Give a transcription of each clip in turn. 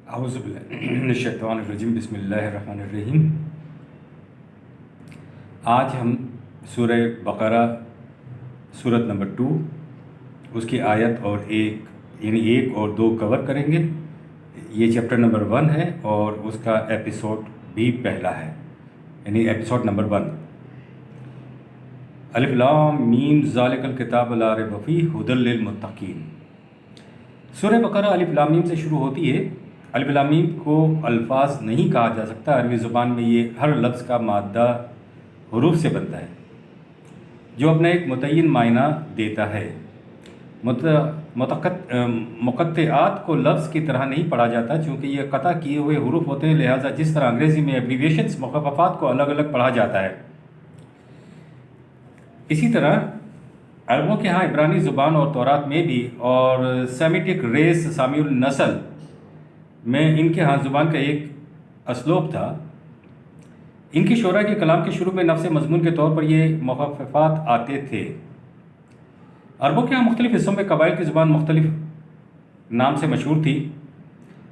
اعوذ باللہ من الشیطان الرجیم، بسم اللہ الرحمن الرحیم۔ آج ہم سورہ بقرہ سورت نمبر 2 اس کی آیت اور ایک اور دو کور کریں گے۔ یہ چیپٹر نمبر 1 ہے اور اس کا ایپیسوڈ بھی پہلا ہے، یعنی ایپیسوڈ نمبر 1۔ الف لام میم ذالک الکتاب لا ریب فیہ ھدی للمتقین۔ سورہ بقرہ الف لام میم سے شروع ہوتی ہے۔ الف لام میم کو الفاظ نہیں کہا جا سکتا، عربی زبان میں یہ ہر لفظ کا مادہ حروف سے بنتا ہے جو اپنا ایک متعین معنی دیتا ہے۔ مقطعات کو لفظ کی طرح نہیں پڑھا جاتا چونکہ یہ قطع کیے ہوئے حروف ہوتے ہیں، لہٰذا جس طرح انگریزی میں ایبریویشنز مخففات کو الگ الگ پڑھا جاتا ہے، اسی طرح عربوں کے ہاں عبرانی زبان اور تورات میں بھی اور سیمیٹک ریس سامی النسل میں ان کے ہاں زبان کا ایک اسلوب تھا۔ ان کی شعراء کے کلام کے شروع میں نفس مضمون کے طور پر یہ مخففات آتے تھے۔ عربوں کے ہاں مختلف حصوں میں قبائل کی زبان مختلف نام سے مشہور تھی۔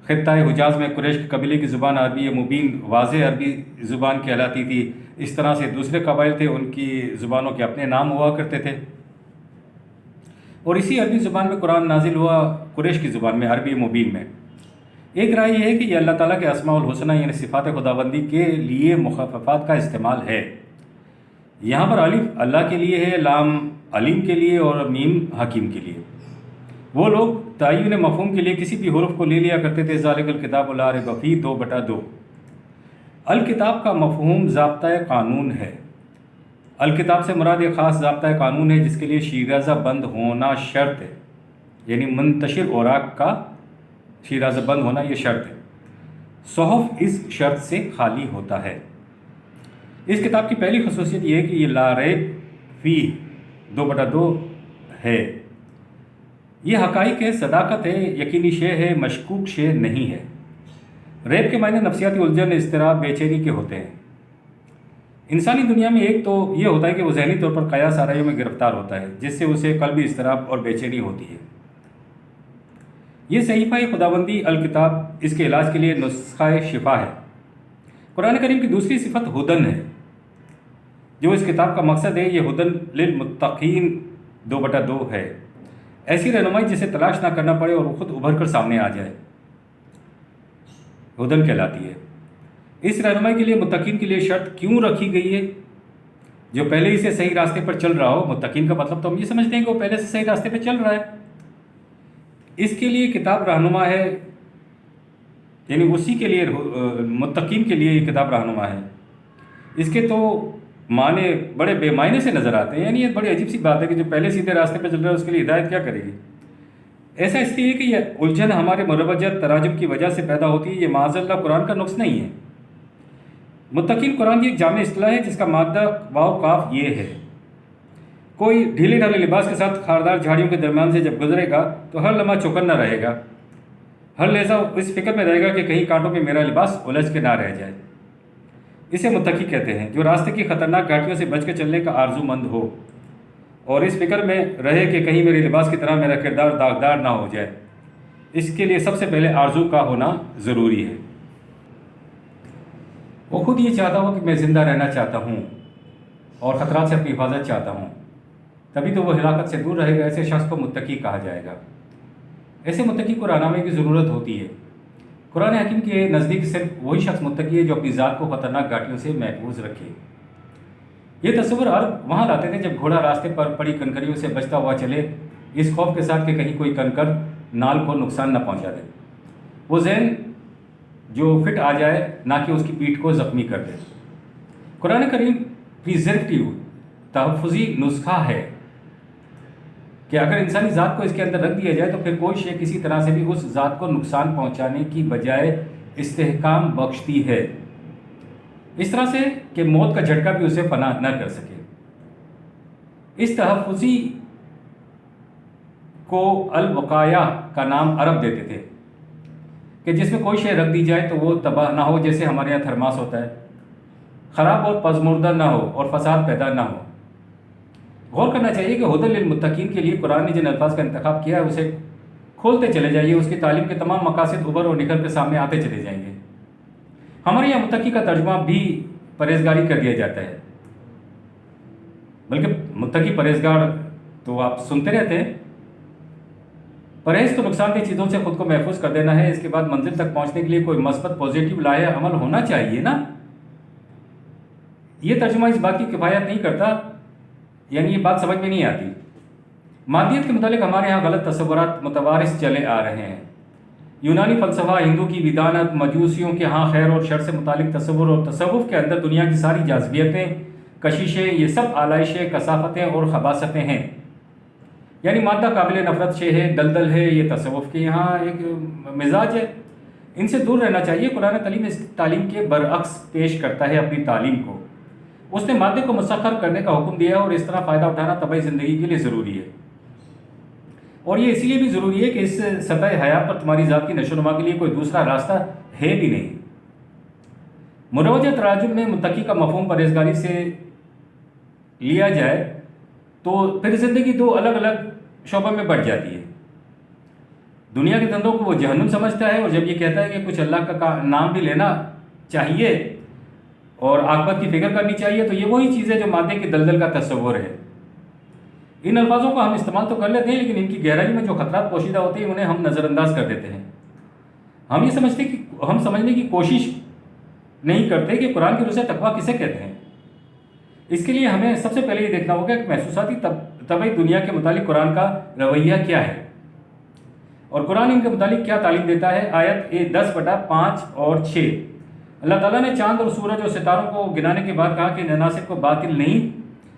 خطہ حجاز میں قریش کے قبیلے کی زبان عربی مبین واضح عربی زبان کہلاتی تھی۔ اس طرح سے دوسرے قبائل تھے، ان کی زبانوں کے اپنے نام ہوا کرتے تھے، اور اسی عربی زبان میں قرآن نازل ہوا قریش کی زبان میں عربی مبین میں۔ ایک رائے یہ ہے کہ یہ اللہ تعالیٰ کے اسماء الحسنہ یعنی صفات خداوندی کے لیے مخففات کا استعمال ہے۔ یہاں پر الف اللہ کے لیے ہے، لام علیم کے لیے اور میم حکیم کے لیے۔ وہ لوگ تعین مفہوم کے لیے کسی بھی حرف کو لے لیا کرتے تھے۔ ذالک الکتاب لا ریب فیہ 2/2۔ الکتاب کا مفہوم ضابطۂ قانون ہے۔ الکتاب سے مراد ایک خاص ضابطۂ قانون ہے جس کے لیے شیرازہ بند ہونا شرط ہے، یعنی منتشر اوراق کا شیرازہ بند ہونا یہ شرط ہے۔ صحف اس شرط سے خالی ہوتا ہے۔ اس کتاب کی پہلی خصوصیت یہ ہے کہ یہ لا ریب فیہ 2/2 ہے۔ یہ حقائق ہے، صداقت ہے، یقینی شے ہے، مشکوک شے نہیں ہے۔ ریب کے معنی نفسیاتی الجھن، اضطراب، بے چینی کے ہوتے ہیں۔ انسانی دنیا میں ایک تو یہ ہوتا ہے کہ وہ ذہنی طور پر قیاس آرائیوں میں گرفتار ہوتا ہے جس سے اسے قلبی اضطراب اور بے چینی ہوتی ہے۔ یہ صحیفہ خداوندی الکتاب اس کے علاج کے لیے نسخہ شفا ہے۔ قرآن کریم کی دوسری صفت ہدن ہے جو اس کتاب کا مقصد ہے۔ یہ ہدن للمتقین 2/2 ہے، ایسی رہنمائی جسے تلاش نہ کرنا پڑے اور خود ابھر کر سامنے آ جائے، ہدن کہلاتی ہے۔ اس رہنمائی کے لیے متقین کے لیے شرط کیوں رکھی گئی ہے؟ جو پہلے ہی سے صحیح راستے پر چل رہا ہو، متقین کا مطلب تو ہم یہ سمجھتے ہیں کہ وہ پہلے سے صحیح راستے پہ چل رہا ہے، اس کے لیے کتاب رہنما ہے، یعنی اسی کے لیے متقین کے لیے یہ کتاب رہنما ہے۔ اس کے تو معنی بڑے بے معنی سے نظر آتے ہیں، یعنی یہ بڑی عجیب سی بات ہے کہ جو پہلے سیدھے راستے پہ چل رہا ہے اس کے لیے ہدایت کیا کرے گی؟ ایسا اس لیے کہ یہ الجھن ہمارے مروجہ تراجم کی وجہ سے پیدا ہوتی ہے، یہ معاذ اللہ قرآن کا نقص نہیں ہے۔ متقین قرآن کی ایک جامع اصطلاح ہے جس کا مادہ واو کاف یہ ہے۔ کوئی ڈھیلے ڈھالے لباس کے ساتھ خاردار جھاڑیوں کے درمیان سے جب گزرے گا تو ہر لمحہ چوکنا رہے گا، ہر لہجہ اس فکر میں رہے گا کہ کہیں کانٹوں میں میرا لباس الجھ کے نہ رہ جائے۔ اسے متقی کہتے ہیں جو راستے کی خطرناک گھاٹیوں سے بچ کے چلنے کا آرزو مند ہو اور اس فکر میں رہے کہ کہیں میرے لباس کی طرح میرا کردار داغدار نہ ہو جائے۔ اس کے لیے سب سے پہلے آرزو کا ہونا ضروری ہے۔ وہ خود یہ چاہتا ہو کہ میں زندہ رہنا چاہتا ہوں اور خطرات سے اپنی حفاظت چاہتا ہوں، تبھی تو وہ ہلاکت سے دور رہے گا۔ ایسے شخص کو متقی کہا جائے گا۔ ایسے متقی کو رہنمائی کی ضرورت ہوتی ہے۔ قرآن حکیم کے نزدیک صرف وہی شخص متقی ہے جو اپنی ذات کو خطرناک گھاٹیوں سے محفوظ رکھے۔ یہ تصور عرب وہاں لاتے تھے جب گھوڑا راستے پر پڑی کنکریوں سے بچتا ہوا چلے، اس خوف کے ساتھ کہ کہیں کوئی کنکر نال کو نقصان نہ پہنچا دے۔ وہ ذہن جو فٹ آ جائے نہ کہ اس کی پیٹھ کو زخمی کر دے۔ قرآن کریم پریزرٹیو تحفظی نسخہ ہے کہ اگر انسانی ذات کو اس کے اندر رکھ دیا جائے تو پھر کوئی شے کسی طرح سے بھی اس ذات کو نقصان پہنچانے کی بجائے استحکام بخشتی ہے، اس طرح سے کہ موت کا جھٹکا بھی اسے پناہ نہ کر سکے۔ اس تحفظی کو الوقایہ کا نام عرب دیتے تھے کہ جس میں کوئی شے رکھ دی جائے تو وہ تباہ نہ ہو، جیسے ہمارے یہاں تھرماس ہوتا ہے، خراب اور پزمردہ نہ ہو اور فساد پیدا نہ ہو۔ غور کرنا چاہیے کہ ہدی للمتقین کے لیے قرآن نے جن الفاظ کا انتخاب کیا ہے اسے کھولتے چلے جائیے، اس کی تعلیم کے تمام مقاصد ابھر اور نکھر کے سامنے آتے چلے جائیں گے۔ ہمارے یہاں متقی کا ترجمہ بھی پرہیزگاری کر دیا جاتا ہے، بلکہ متقی پرہیزگار تو آپ سنتے رہتے ہیں۔ پرہیز تو نقصان دہ چیزوں سے خود کو محفوظ کر دینا ہے، اس کے بعد منزل تک پہنچنے کے لیے کوئی مثبت پازیٹیو لاحق عمل ہونا چاہیے نا۔ یہ ترجمہ اس بات کی کفایت نہیں کرتا، یعنی یہ بات سمجھ میں نہیں آتی۔ مادیت کے متعلق ہمارے ہاں غلط تصورات متوارث چلے آ رہے ہیں۔ یونانی فلسفہ، ہندو کی ویدانت، مجوسیوں کے ہاں خیر اور شر سے متعلق تصور اور تصوف کے اندر دنیا کی ساری جاذبیتیں، کششیں، یہ سب آلائشیں، کثافتیں اور خباثتیں ہیں۔ یعنی مادہ قابل نفرت شے ہے، دلدل ہے، یہ تصوف کے یہاں ایک مزاج ہے۔ ان سے دور رہنا چاہیے۔ قرآن تعلیم اس تعلیم کے برعکس پیش کرتا ہے اپنی تعلیم کو۔ اس نے مادے کو مسخر کرنے کا حکم دیا اور اس طرح فائدہ اٹھانا طبعی زندگی کے لیے ضروری ہے، اور یہ اسی لیے بھی ضروری ہے کہ اس سطح حیات پر تمہاری ذات کی نشو و نما کے لیے کوئی دوسرا راستہ ہے بھی نہیں۔ مروجہ تراجم میں متقی کا مفہوم پرہیزگاری سے لیا جائے تو پھر زندگی دو الگ الگ شعبوں میں بڑھ جاتی ہے۔ دنیا کے دندوں کو وہ جہنم سمجھتا ہے، اور جب یہ کہتا ہے کہ کچھ اللہ کا نام بھی لینا چاہیے اور عاقبت کی فکر کرنی چاہیے، تو یہ وہی چیز ہے جو مادے کے دلدل کا تصور ہے۔ ان الفاظوں کو ہم استعمال تو کر لیتے ہیں، لیکن ان کی گہرائی میں جو خطرات پوشیدہ ہوتے ہیں انہیں ہم نظر انداز کر دیتے ہیں۔ ہم سمجھنے کی کوشش نہیں کرتے کہ قرآن کی روح سے تقویٰ کسے کہتے ہیں۔ اس کے لیے ہمیں سب سے پہلے یہ دیکھنا ہوگا کہ محسوساتی طبعی دنیا کے متعلق قرآن کا رویہ کیا ہے، اور قرآن ان کے متعلق کیا تعلیم دیتا ہے۔ آیت 10/5 اور 6، اللہ تعالیٰ نے چاند اور سورج اور ستاروں کو گنانے کے بعد کہا کہ عناصر کو باطل نہیں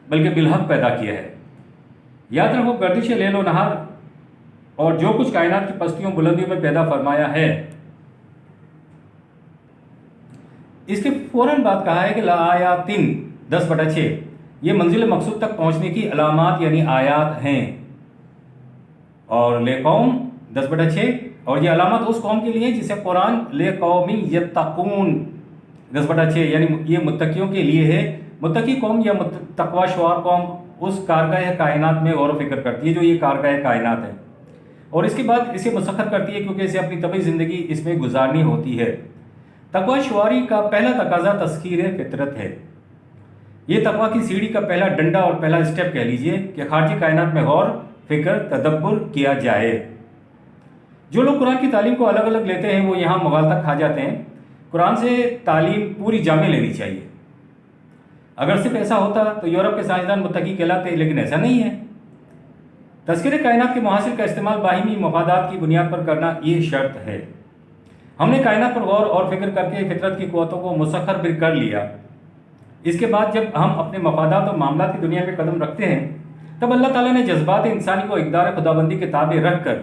بلکہ بالحق پیدا کیا ہے۔ یاد رکھو، گردش لیل و نہار اور جو کچھ کائنات کی پستیوں بلندیوں میں پیدا فرمایا ہے، اس کے فوراً بعد کہا ہے کہ لآیات 10/6، یہ منزل مقصود تک پہنچنے کی علامات یعنی آیات ہیں، اور لقوم 10/6، اور یہ علامات اس قوم کے لیے جسے قرآن لقوم یتقون 10/6، یعنی یہ متقیوں کے لیے ہے۔ متقی قوم یا تقوی شعار قوم اس کارگاہ کائنات میں غور و فکر کرتی ہے جو یہ کارگاہ کائنات ہے، اور اس کے بعد اسے مسخر کرتی ہے کیونکہ اسے اپنی طبعی زندگی اس میں گزارنی ہوتی ہے۔ تقوی شعاری کا پہلا تقاضا تذکیر فطرت ہے۔ یہ تقوی کی سیڑھی کا پہلا ڈنڈا اور پہلا اسٹیپ کہہ لیجئے کہ خارجی کائنات میں غور، فکر، تدبر کیا جائے۔ جو لوگ قرآن کی تعلیم کو الگ الگ لیتے ہیں وہ یہاں مغالطہ کھا جاتے ہیں۔ قرآن سے تعلیم پوری جامع لینی چاہیے۔ اگر صرف ایسا ہوتا تو یورپ کے سائنسدان متقی کہلاتے، لیکن ایسا نہیں ہے۔ تذکرہ کائنات کے محاصل کا استعمال باہمی مفادات کی بنیاد پر کرنا یہ شرط ہے۔ ہم نے کائنات پر غور اور فکر کر کے فطرت کی قوتوں کو مسخر بھی کر لیا۔ اس کے بعد جب ہم اپنے مفادات اور معاملات کی دنیا میں قدم رکھتے ہیں، تب اللہ تعالیٰ نے جذبات انسانی کو اقدار خدابندی کے تابع رکھ کر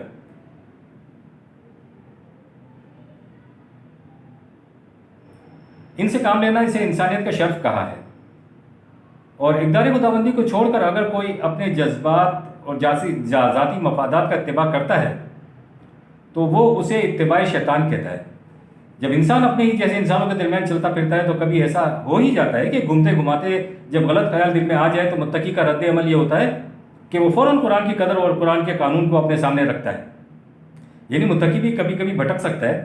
ان سے کام لینا، اسے انسانیت کا شرف کہا ہے۔ اور اقدار خدابندی کو چھوڑ کر اگر کوئی اپنے جذبات اور ذاتی مفادات کا اتباع کرتا ہے تو وہ اسے اتباع شیطان کہتا ہے۔ جب انسان اپنے ہی جیسے انسانوں کے درمیان چلتا پھرتا ہے تو کبھی ایسا ہو ہی جاتا ہے کہ گھومتے گھماتے جب غلط خیال دل میں آ جائے تو متقی کا رد عمل یہ ہوتا ہے کہ وہ فوراً قرآن کی قدر اور قرآن کے قانون کو اپنے سامنے رکھتا ہے۔ یعنی متقی بھی کبھی کبھی بھٹک سکتا ہے۔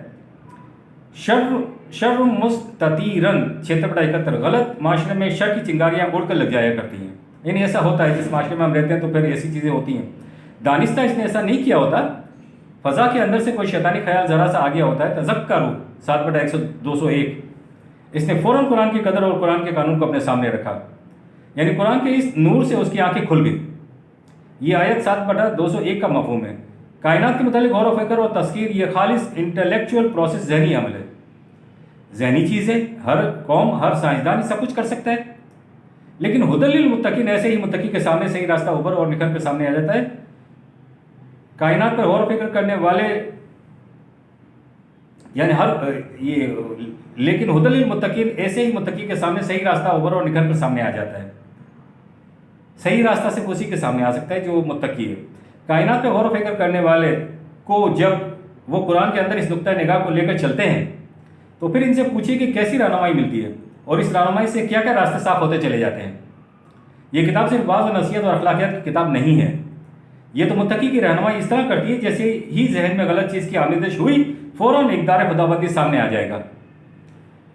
شر مستطیرن 6/71، غلط معاشرے میں شر کی چنگاریاں اڑ کر لگ جایا کرتی ہیں۔ یعنی ایسا ہوتا ہے جس معاشرے میں ہم رہتے ہیں تو پھر ایسی چیزیں ہوتی ہیں۔ دانستہ اس نے ایسا نہیں کیا ہوتا، فضا کے اندر سے کوئی شیطانی خیال ذرا سا آ گیا ہوتا ہے۔ تذکروا 7/201، اس نے فوراً قرآن کی قدر اور قرآن کے قانون کو اپنے سامنے رکھا، یعنی قرآن کے اس نور سے اس کی آنکھیں کھل گئی۔ یہ آیت 7/201 کا مفہوم ہے۔ کائنات کے متعلق غور و فکر اور تذکیر یہ خالص انٹلیکچوئل پروسیس، ذہنی عمل ہے، ذہنی چیز ہے۔ ہر قوم، ہر سائنسدان سب کچھ کر سکتا ہے، لیکن ہدی للمتقین، ایسے ہی متقی کے سامنے صحیح راستہ اوپر اور نکھر کے سامنے آ جاتا ہے۔ کائنات پر غور و فکر کرنے والے یعنی لیکن ہدی للمتقین، ایسے ہی متقی کے سامنے صحیح راستہ اوپر اور نکھر کے سامنے آ جاتا ہے۔ صحیح راستہ صرف اسی کے سامنے آ سکتا ہے جو متقی ہے۔ کائنات پہ غور و فکر کرنے والے کو جب وہ قرآن کے اندر اس نقطۂ نگاہ کو لے کر چلتے ہیں تو پھر ان سے پوچھیے کہ کیسی رہنمائی ملتی ہے اور اس رہنمائی سے کیا کیا راستے صاف ہوتے چلے جاتے ہیں۔ یہ کتاب صرف وعظ و نصیحت اور اخلاقیات کی کتاب نہیں ہے، یہ تو متقی کی رہنمائی اس طرح کرتی ہے جیسے ہی ذہن میں غلط چیز کی آمیزش ہوئی فوراً اقدار خداوندی سامنے آ جائے گا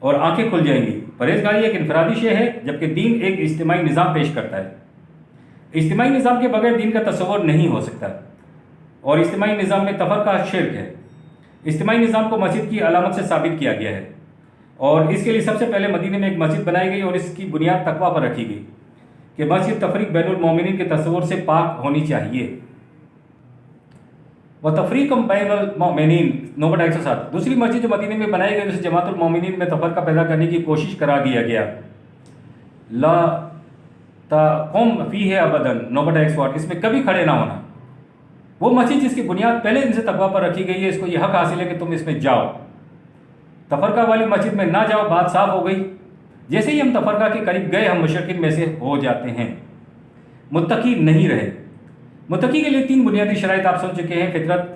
اور آنکھیں کھل جائیں گی۔ پرہیزگاری ایک انفرادی شے ہے جبکہ دین ایک اجتماعی نظام پیش کرتا ہے۔ اجتماعی نظام کے بغیر دین کا تصور نہیں ہو سکتا، اور اجتماعی نظام میں تفرقہ شرک ہے۔ اجتماعی نظام کو مسجد کی علامت سے ثابت کیا گیا ہے، اور اس کے لیے سب سے پہلے مدینے میں ایک مسجد بنائی گئی اور اس کی بنیاد تقویٰ پر رکھی گئی کہ مسجد تفریق بین المومنین کے تصور سے پاک ہونی چاہیے۔ وَتَفْرِيقًا بَيْنَ الْمُؤْمِنِينَ نمبر 107۔ دوسری مسجد جو مدینے میں بنائی گئی اسے جماعت المومنین میں تفرقہ پیدا کرنے کی کوشش قرار دیا گیا۔ لا تقم فیہ ابدا نمبر 108۔ اس میں کبھی کھڑے نہ ہونا۔ وہ مسجد جس کی بنیاد پہلے دن سے تقویٰ پر رکھی گئی ہے، اس کو یہ حق حاصل ہے کہ تم اس میں جاؤ۔ تفرقہ والی مسجد میں نہ جاؤ، بات صاف ہو گئی۔ جیسے ہی ہم تفرقہ کے قریب گئے ہم مشرکین میں سے ہو جاتے ہیں، متقی نہیں رہے۔ متقی کے لیے 3 بنیادی شرائط آپ سن چکے ہیں: فطرت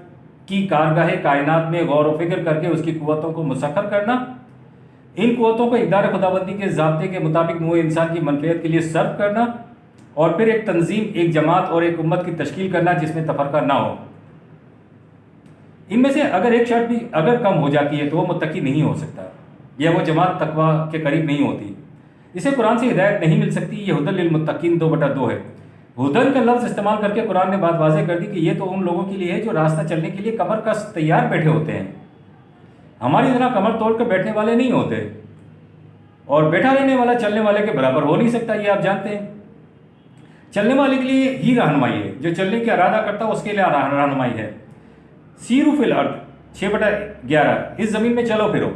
کی کارگاہ کائنات میں غور و فکر کر کے اس کی قوتوں کو مسخر کرنا، ان قوتوں کو اقدار خداوندی کے ضابطے کے مطابق نوع انسان کی منفعت کے لیے صرف کرنا، اور پھر ایک تنظیم، ایک جماعت اور ایک امت کی تشکیل کرنا جس میں تفرقہ نہ ہو۔ ان میں سے اگر ایک شرط بھی اگر کم ہو جاتی ہے تو وہ متقی نہیں ہو سکتا، یا وہ جماعت تقویٰ کے قریب نہیں ہوتی۔ اسے قرآن سے ہدایت نہیں مل سکتی۔ یہ ہدی للمتقین 2/2 ہے۔ ہدن کا لفظ استعمال کر کے قرآن نے بات واضح کر دی کہ یہ تو ان لوگوں کے لیے ہے جو راستہ چلنے کے لیے کمر کس تیار بیٹھے ہوتے ہیں۔ ہماری طرح کمر توڑ کر بیٹھنے والے نہیں ہوتے، اور بیٹھا رہنے والا چلنے والے کے برابر ہو نہیں سکتا، یہ آپ جانتے ہیں۔ چلنے والے کے لیے ہی رہنمائی ہے، جو چلنے کا ارادہ کرتا ہے اس کے لیے رہنمائی ہے۔ سیروا فی الارض 6/11۔ اس زمین میں چلو پھرو۔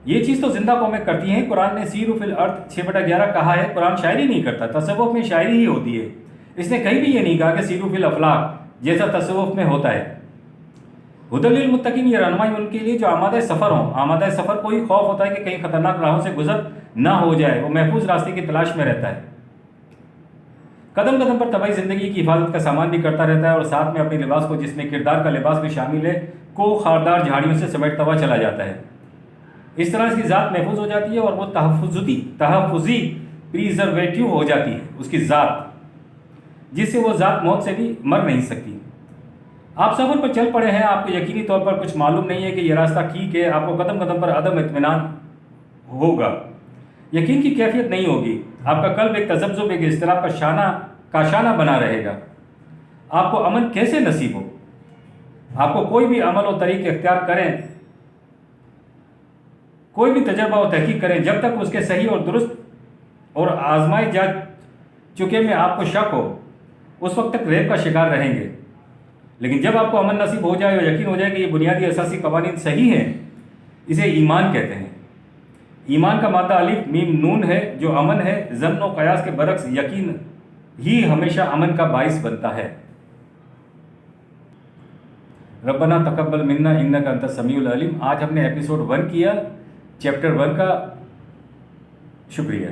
یہ چیز تو زندہ قومیں کرتی ہیں۔ قرآن نے سیروا فی الارض 6/11 کہا ہے۔ قرآن شاعری نہیں کرتا، تصوف میں شاعری ہی ہوتی ہے۔ اس نے کہیں بھی یہ نہیں کہا کہ سیروا فی الافلاک جیسا تصوف میں ہوتا ہے۔ ہدی للمتقین، یہ رہنمائی ان کے لیے جو آمادہ سفر ہوں۔ آمادہ سفر کو ہی خوف ہوتا ہے کہ کہیں خطرناک راہوں سے گزر نہ ہو جائے، وہ محفوظ راستے کی تلاش میں رہتا ہے۔ قدم قدم پر طبعی زندگی کی حفاظت کا سامان بھی کرتا رہتا ہے، اور ساتھ میں اپنے لباس کو، جس میں کردار کا لباس بھی شامل ہے، کو خاردار جھاڑیوں سے سمیٹتا ہوا چلا جاتا ہے۔ اس طرح اس کی ذات محفوظ ہو جاتی ہے اور وہ تحفظی پریزرویٹیو ہو جاتی ہے، اس کی ذات، جس سے وہ ذات موت سے بھی مر نہیں سکتی۔ آپ سفر پر چل پڑے ہیں، آپ کو یقینی طور پر کچھ معلوم نہیں ہے کہ یہ راستہ ٹھیک ہے، آپ کو قدم قدم پر عدم اطمینان ہوگا، یقین کی کیفیت نہیں ہوگی، آپ کا قلب ایک تذبذب، ایک اضطراب کا شانہ بنا رہے گا۔ آپ کو امن کیسے نصیب ہو؟ آپ کو کوئی بھی عمل و طریق اختیار کریں، کوئی بھی تجربہ و تحقیق کریں، جب تک اس کے صحیح اور درست اور آزمائے جا چکے میں آپ کو شک ہو، اس وقت تک ریب کا شکار رہیں گے۔ لیکن جب آپ کو امن نصیب ہو جائے اور یقین ہو جائے کہ یہ بنیادی اساسی قوانین صحیح ہیں، اسے ایمان کہتے ہیں۔ ایمان کا مادہ الف میم نون ہے، جو امن ہے۔ ظن و قیاس کے برعکس یقین ہی ہمیشہ امن کا باعث بنتا ہے۔ ربنا تقبل منا انک انت السمیع العلیم۔ آج ہم نے ایپیسوڈ 1 کیا، چیپٹر 1 کا۔ شکریہ۔